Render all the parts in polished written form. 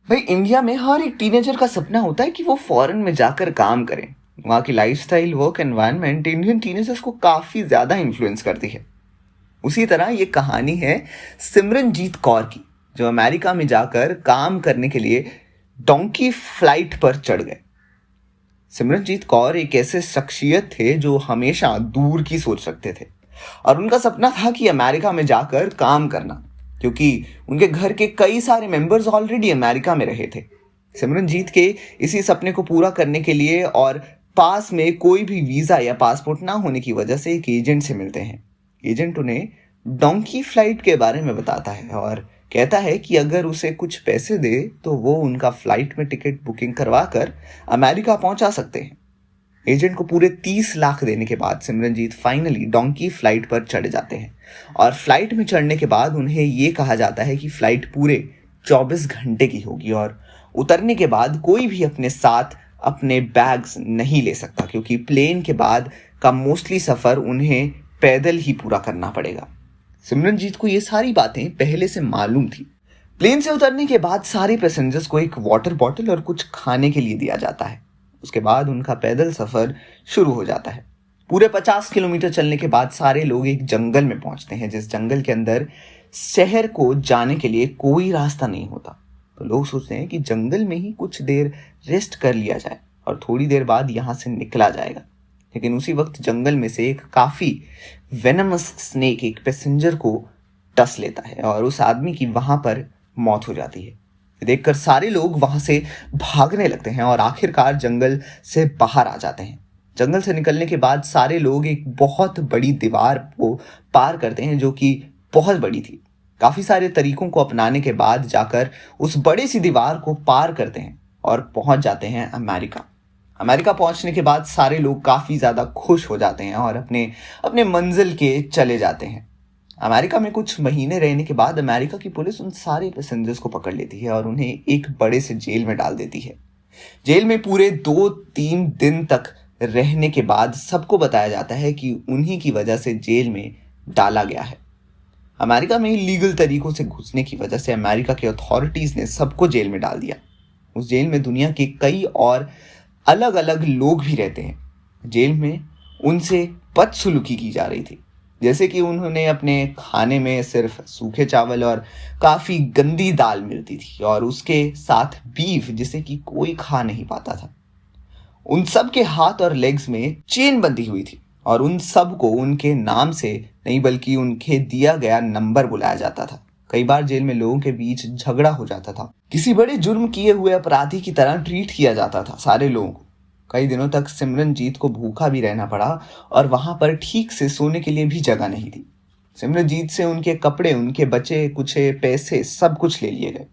भाई इंडिया में हर एक टीनेजर का सपना होता है कि वो फॉरेन में जाकर काम करें। वहाँ की lifestyle, work environment Indian teenagers को काफ़ी ज़्यादा इन्फ्लुएंस करती है। उसी तरह ये कहानी है सिमरनजीत कौर की, जो अमेरिका में जाकर काम करने के लिए डोंकी फ्लाइट पर चढ़ गए। सिमरनजीत कौर एक ऐसे शख्सियत थे जो हमेशा दूर की सोच रखते थे और उनका सपना था कि अमेरिका में जाकर काम करना, क्योंकि उनके घर के कई सारे मेंबर्स ऑलरेडी अमेरिका में रहे थे। सिमरनजीत के इसी सपने को पूरा करने के लिए और पास में कोई भी वीज़ा या पासपोर्ट ना होने की वजह से एक एजेंट से मिलते हैं। एजेंट उन्हें डोंकी फ्लाइट के बारे में बताता है और कहता है कि अगर उसे कुछ पैसे दे तो वो उनका फ्लाइट में टिकट बुकिंग करवा कर अमेरिका पहुंचा सकते हैं। एजेंट को पूरे 30 लाख देने के बाद सिमरनजीत फाइनली डोंकी फ्लाइट पर चढ़ जाते हैं और फ्लाइट में चढ़ने के बाद उन्हें ये कहा जाता है कि फ्लाइट पूरे 24 घंटे की होगी और उतरने के बाद कोई भी अपने साथ अपने बैग्स नहीं ले सकता, क्योंकि प्लेन के बाद का मोस्टली सफ़र उन्हें पैदल ही पूरा करना पड़ेगा। सिमरनजीत को ये सारी बातें पहले से मालूम थी। प्लेन से उतरने के बाद सारे पैसेंजर्स को एक वाटर बॉटल और कुछ खाने के लिए दिया जाता है। उसके बाद उनका पैदल सफ़र शुरू हो जाता है। पूरे 50 किलोमीटर चलने के बाद सारे लोग एक जंगल में पहुंचते हैं, जिस जंगल के अंदर शहर को जाने के लिए कोई रास्ता नहीं होता। तो लोग सोचते हैं कि जंगल में ही कुछ देर रेस्ट कर लिया जाए और थोड़ी देर बाद यहाँ से निकला जाएगा। लेकिन उसी वक्त जंगल में से एक काफ़ी वेनमस स्नेक एक पैसेंजर को डस लेता है और उस आदमी की वहाँ पर मौत हो जाती है। देखकर सारे लोग वहाँ से भागने लगते हैं और आखिरकार जंगल से बाहर आ जाते हैं। जंगल से निकलने के बाद सारे लोग एक बहुत बड़ी दीवार को पार करते हैं, जो कि बहुत बड़ी थी। काफ़ी सारे तरीकों को अपनाने के बाद जाकर उस बड़ी सी दीवार को पार करते हैं और पहुँच जाते हैं अमेरिका। अमेरिका पहुंचने के बाद सारे लोग काफ़ी ज़्यादा खुश हो जाते हैं और अपने अपने मंजिल के चले जाते हैं। अमेरिका में कुछ महीने रहने के बाद अमेरिका की पुलिस उन सारे पैसेंजर्स को पकड़ लेती है और उन्हें एक बड़े से जेल में डाल देती है। जेल में पूरे 2-3 दिन तक रहने के बाद सबको बताया जाता है कि उन्हीं की वजह से जेल में डाला गया है। अमेरिका में लीगल तरीकों से घुसने की वजह से अमेरिका के अथॉरिटीज़ ने सबको जेल में डाल दिया। उस जेल में दुनिया के कई और अलग अलग लोग भी रहते हैं। जेल में उनसे बदसलूकी की जा रही थी, जैसे कि उन्होंने अपने खाने में सिर्फ सूखे चावल और काफ़ी गंदी दाल मिलती थी और उसके साथ बीफ, जिसे कि कोई खा नहीं पाता था। उन सब के हाथ और लेग्स में चेन बंधी हुई थी और उन सब को उनके नाम से नहीं बल्कि उनके दिया गया नंबर बुलाया जाता था। कई बार जेल में लोगों के बीच झगड़ा हो जाता था। किसी बड़े जुर्म किए हुए अपराधी की तरह ट्रीट किया जाता था सारे लोगों को। कई दिनों तक सिमरनजीत को भूखा भी रहना पड़ा और वहां पर ठीक से सोने के लिए भी जगह नहीं थी। सिमरनजीत से उनके कपड़े, उनके बचे कुचे पैसे सब कुछ ले लिए गए।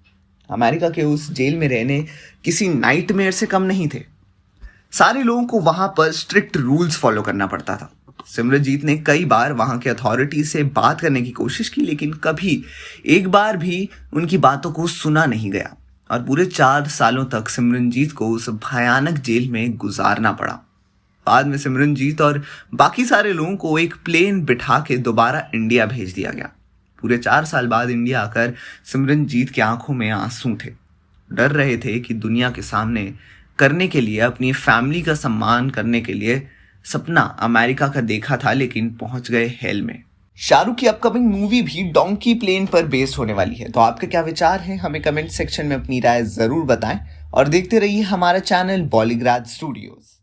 अमेरिका के उस जेल में रहने किसी नाइटमेयर से कम नहीं थे। सारे लोगों को वहां पर स्ट्रिक्ट रूल्स फॉलो करना पड़ता था। सिमरनजीत ने कई बार वहां के अथॉरिटी से बात करने की कोशिश की, लेकिन कभी एक बार भी उनकी बातों को सुना नहीं गया और पूरे 4 सालों तक सिमरनजीत को उस भयानक जेल में गुजारना पड़ा। बाद में सिमरनजीत और बाकी सारे लोगों को एक प्लेन बिठा के दोबारा इंडिया भेज दिया गया। पूरे 4 साल बाद इंडिया आकर सिमरनजीत की आंखों में आंसू थे। डर रहे थे कि दुनिया के सामने करने के लिए, अपनी फैमिली का सम्मान करने के लिए सपना अमेरिका का देखा था, लेकिन पहुंच गए हेल में। शाहरुख की अपकमिंग मूवी भी डोंकी प्लेन पर बेस्ड होने वाली है। तो आपके क्या विचार हैं, हमें कमेंट सेक्शन में अपनी राय जरूर बताएं और देखते रहिए हमारा चैनल बॉलीग्राज स्टूडियोज।